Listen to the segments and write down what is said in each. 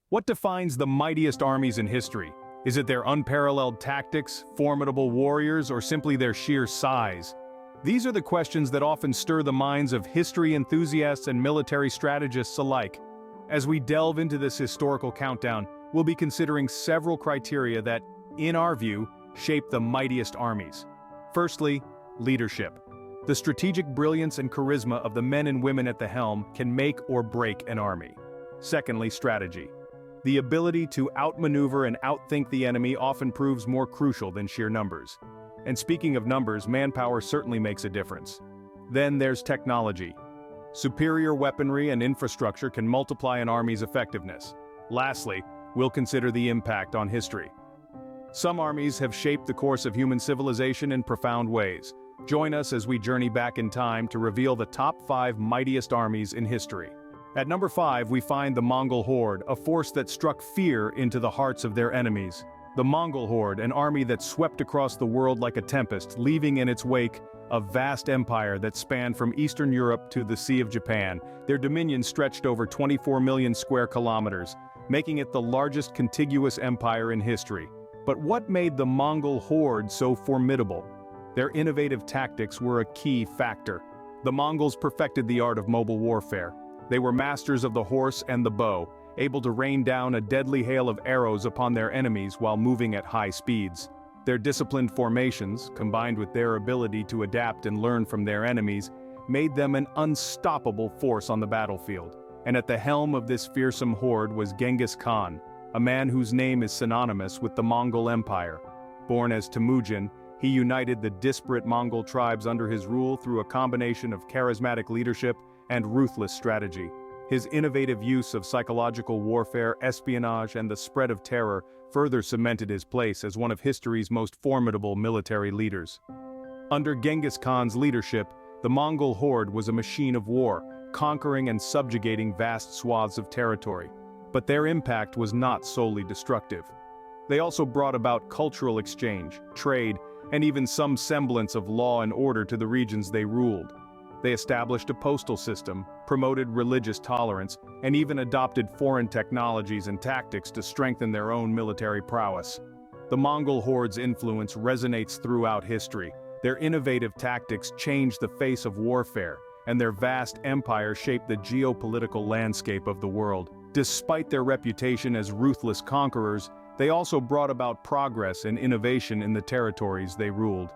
What defines the mightiest armies in history? Is it their unparalleled tactics, formidable warriors, or simply their sheer size? These are the questions that often stir the minds of history enthusiasts and military strategists alike. As we delve into this historical countdown, we'll be considering several criteria that, in our view, shape the mightiest armies. Firstly, leadership. The strategic brilliance and charisma of the men and women at the helm can make or break an army. Secondly, strategy. The ability to outmaneuver and outthink the enemy often proves more crucial than sheer numbers. And speaking of numbers, manpower certainly makes a difference. Then there's technology. Superior weaponry and infrastructure can multiply an army's effectiveness. Lastly, we'll consider the impact on history. Some armies have shaped the course of human civilization in profound ways. Join us as we journey back in time to reveal the top 5 mightiest armies in history. At number 5, we find the Mongol Horde, a force that struck fear into the hearts of their enemies. The Mongol Horde, an army that swept across the world like a tempest, leaving in its wake a vast empire that spanned from Eastern Europe to the Sea of Japan. Their dominion stretched over 24 million square kilometers, making it the largest contiguous empire in history. But what made the Mongol Horde so formidable? Their innovative tactics were a key factor. The Mongols perfected the art of mobile warfare. They were masters of the horse and the bow, able to rain down a deadly hail of arrows upon their enemies while moving at high speeds. Their disciplined formations, combined with their ability to adapt and learn from their enemies, made them an unstoppable force on the battlefield. And at the helm of this fearsome horde was Genghis Khan, a man whose name is synonymous with the Mongol Empire. Born as Temujin, he united the disparate Mongol tribes under his rule through a combination of charismatic leadership and ruthless strategy. His innovative use of psychological warfare, espionage, and the spread of terror further cemented his place as one of history's most formidable military leaders. Under Genghis Khan's leadership, the Mongol Horde was a machine of war, conquering and subjugating vast swaths of territory. But their impact was not solely destructive. They also brought about cultural exchange, trade, and even some semblance of law and order to the regions they ruled. They established a postal system, promoted religious tolerance, and even adopted foreign technologies and tactics to strengthen their own military prowess. The Mongol Horde's influence resonates throughout history. Their innovative tactics changed the face of warfare, and their vast empire shaped the geopolitical landscape of the world. Despite their reputation as ruthless conquerors, they also brought about progress and innovation in the territories they ruled.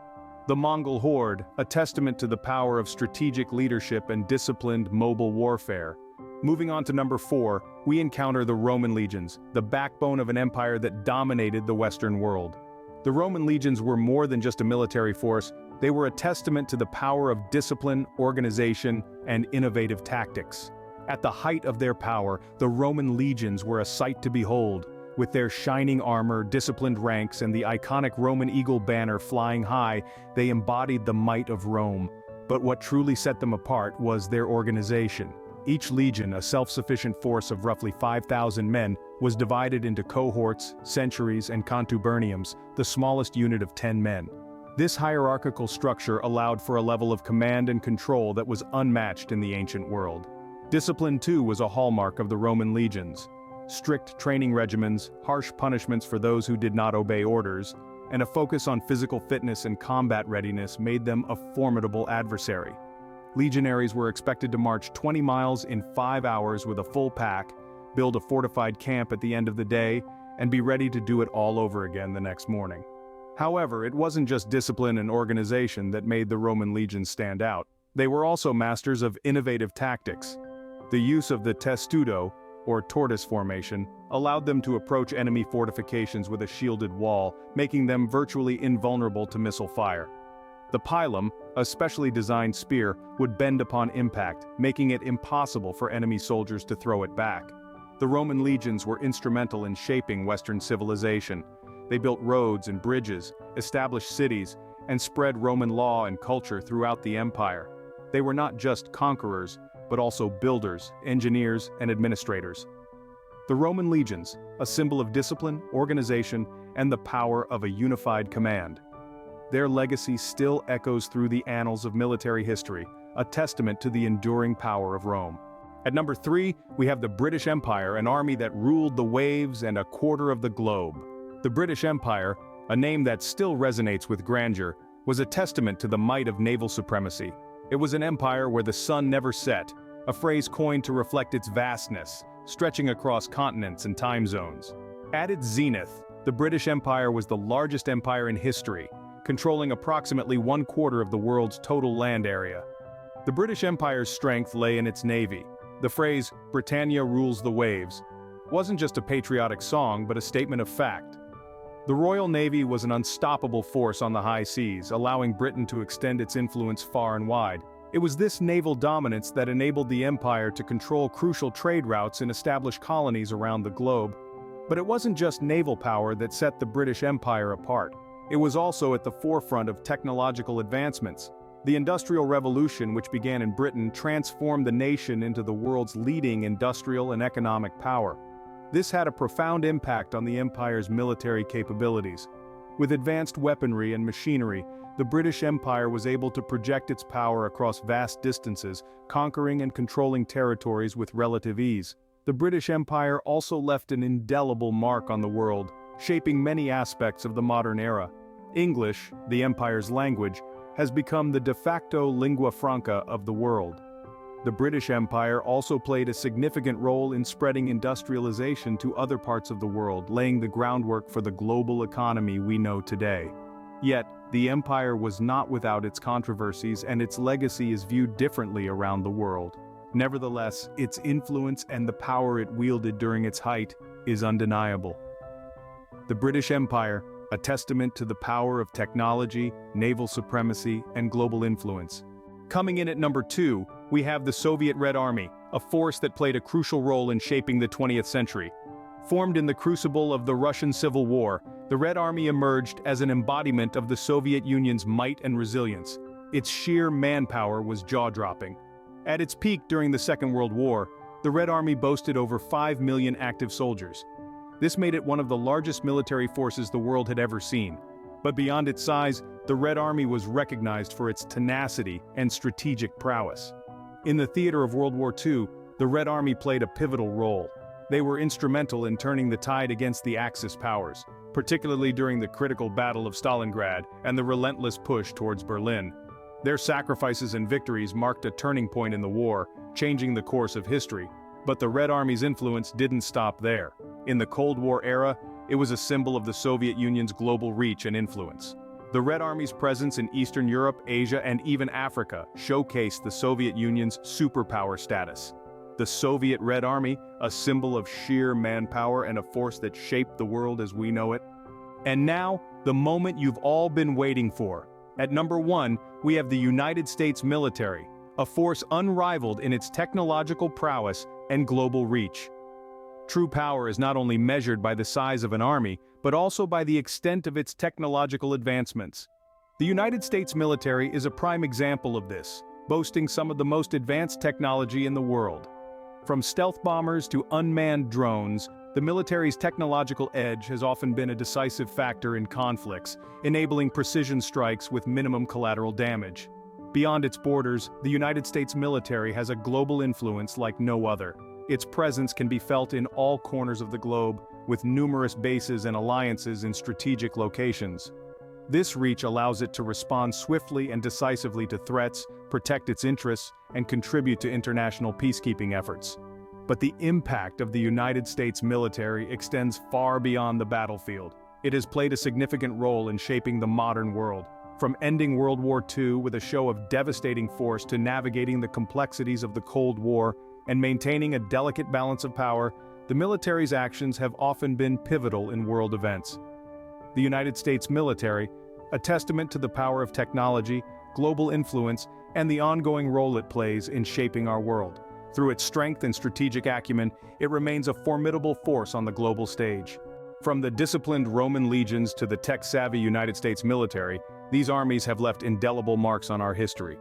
The Mongol Horde, a testament to the power of strategic leadership and disciplined mobile warfare. Moving on to number 4, we encounter the Roman legions, the backbone of an empire that dominated the Western world. The Roman legions were more than just a military force, they were a testament to the power of discipline, organization, and innovative tactics. At the height of their power, the Roman legions were a sight to behold. With their shining armor, disciplined ranks, and the iconic Roman eagle banner flying high, they embodied the might of Rome. But what truly set them apart was their organization. Each legion, a self-sufficient force of roughly 5,000 men, was divided into cohorts, centuries, and contuberniums, the smallest unit of 10 men. This hierarchical structure allowed for a level of command and control that was unmatched in the ancient world. Discipline, too, was a hallmark of the Roman legions. Strict training regimens, harsh punishments for those who did not obey orders, and a focus on physical fitness and combat readiness made them a formidable adversary. Legionaries were expected to march 20 miles in 5 hours with a full pack, build a fortified camp at the end of the day, and be ready to do it all over again the next morning. However, it wasn't just discipline and organization that made the Roman legions stand out. They were also masters of innovative tactics. The use of the testudo, or tortoise formation, allowed them to approach enemy fortifications with a shielded wall, making them virtually invulnerable to missile fire. The pilum, a specially designed spear, would bend upon impact, making it impossible for enemy soldiers to throw it back. The Roman legions were instrumental in shaping Western civilization. They built roads and bridges, established cities, and spread Roman law and culture throughout the empire. They were not just conquerors, but also builders, engineers, and administrators. The Roman legions, a symbol of discipline, organization, and the power of a unified command. Their legacy still echoes through the annals of military history, a testament to the enduring power of Rome. At number 3, we have the British Empire, an army that ruled the waves and a quarter of the globe. The British Empire, a name that still resonates with grandeur, was a testament to the might of naval supremacy. It was an empire where the sun never set, a phrase coined to reflect its vastness, stretching across continents and time zones. At its zenith, the British Empire was the largest empire in history, controlling approximately 1/4 of the world's total land area. The British Empire's strength lay in its navy. The phrase, "Britannia rules the waves," wasn't just a patriotic song but a statement of fact. The Royal Navy was an unstoppable force on the high seas, allowing Britain to extend its influence far and wide. It was this naval dominance that enabled the empire to control crucial trade routes and establish colonies around the globe. But it wasn't just naval power that set the British Empire apart. It was also at the forefront of technological advancements. The Industrial Revolution, which began in Britain, transformed the nation into the world's leading industrial and economic power. This had a profound impact on the empire's military capabilities. With advanced weaponry and machinery, the British Empire was able to project its power across vast distances, conquering and controlling territories with relative ease. The British Empire also left an indelible mark on the world, shaping many aspects of the modern era. English, the empire's language, has become the de facto lingua franca of the world. The British Empire also played a significant role in spreading industrialization to other parts of the world, laying the groundwork for the global economy we know today. Yet, the empire was not without its controversies, and its legacy is viewed differently around the world. Nevertheless, its influence and the power it wielded during its height is undeniable. The British Empire, a testament to the power of technology, naval supremacy, and global influence. Coming in at number 2, we have the Soviet Red Army, a force that played a crucial role in shaping the 20th century. Formed in the crucible of the Russian Civil War, the Red Army emerged as an embodiment of the Soviet Union's might and resilience. Its sheer manpower was jaw-dropping. At its peak during the Second World War, the Red Army boasted over 5 million active soldiers. This made it one of the largest military forces the world had ever seen. But beyond its size, the Red Army was recognized for its tenacity and strategic prowess. In the theater of World War II, the Red Army played a pivotal role. They were instrumental in turning the tide against the Axis powers, particularly during the critical Battle of Stalingrad and the relentless push towards Berlin. Their sacrifices and victories marked a turning point in the war, changing the course of history. But the Red Army's influence didn't stop there. In the Cold War era, it was a symbol of the Soviet Union's global reach and influence. The Red Army's presence in Eastern Europe, Asia, and even Africa showcased the Soviet Union's superpower status. The Soviet Red Army, a symbol of sheer manpower and a force that shaped the world as we know it. And now, the moment you've all been waiting for. At number 1, we have the United States military, a force unrivaled in its technological prowess and global reach. True power is not only measured by the size of an army, but also by the extent of its technological advancements. The United States military is a prime example of this, boasting some of the most advanced technology in the world. From stealth bombers to unmanned drones, the military's technological edge has often been a decisive factor in conflicts, enabling precision strikes with minimum collateral damage. Beyond its borders, the United States military has a global influence like no other. Its presence can be felt in all corners of the globe, with numerous bases and alliances in strategic locations. This reach allows it to respond swiftly and decisively to threats, protect its interests, and contribute to international peacekeeping efforts. But the impact of the United States military extends far beyond the battlefield. It has played a significant role in shaping the modern world. From ending World War II with a show of devastating force to navigating the complexities of the Cold War and maintaining a delicate balance of power, the military's actions have often been pivotal in world events. The United States military, a testament to the power of technology, global influence, and the ongoing role it plays in shaping our world. Through its strength and strategic acumen, it remains a formidable force on the global stage. From the disciplined Roman legions to the tech-savvy United States military, these armies have left indelible marks on our history.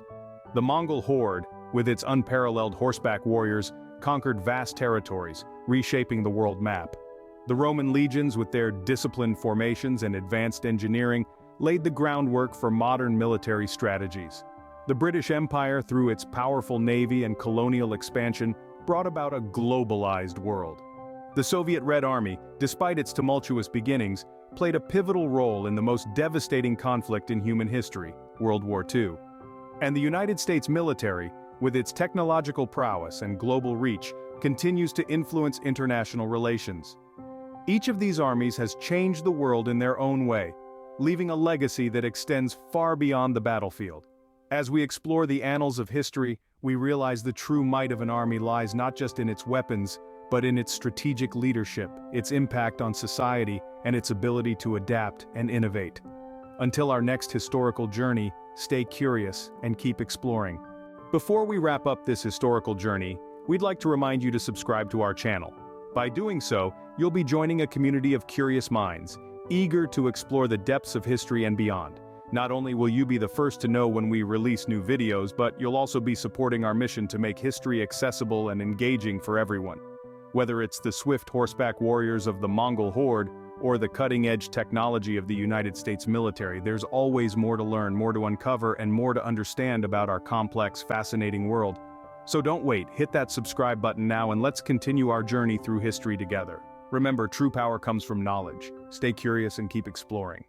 The Mongol Horde, with its unparalleled horseback warriors, conquered vast territories, reshaping the world map. The Roman legions, with their disciplined formations and advanced engineering, laid the groundwork for modern military strategies. The British Empire, through its powerful navy and colonial expansion, brought about a globalized world. The Soviet Red Army, despite its tumultuous beginnings, played a pivotal role in the most devastating conflict in human history, World War II. And the United States military, with its technological prowess and global reach, continues to influence international relations. Each of these armies has changed the world in their own way, leaving a legacy that extends far beyond the battlefield. As we explore the annals of history, we realize the true might of an army lies not just in its weapons, but in its strategic leadership, its impact on society, and its ability to adapt and innovate. Until our next historical journey, stay curious and keep exploring. Before we wrap up this historical journey, we'd like to remind you to subscribe to our channel. By doing so, you'll be joining a community of curious minds, eager to explore the depths of history and beyond. Not only will you be the first to know when we release new videos, but you'll also be supporting our mission to make history accessible and engaging for everyone. Whether it's the swift horseback warriors of the Mongol Horde, or the cutting-edge technology of the United States military, there's always more to learn, more to uncover, and more to understand about our complex, fascinating world. So don't wait, hit that subscribe button now and let's continue our journey through history together. Remember, true power comes from knowledge. Stay curious and keep exploring.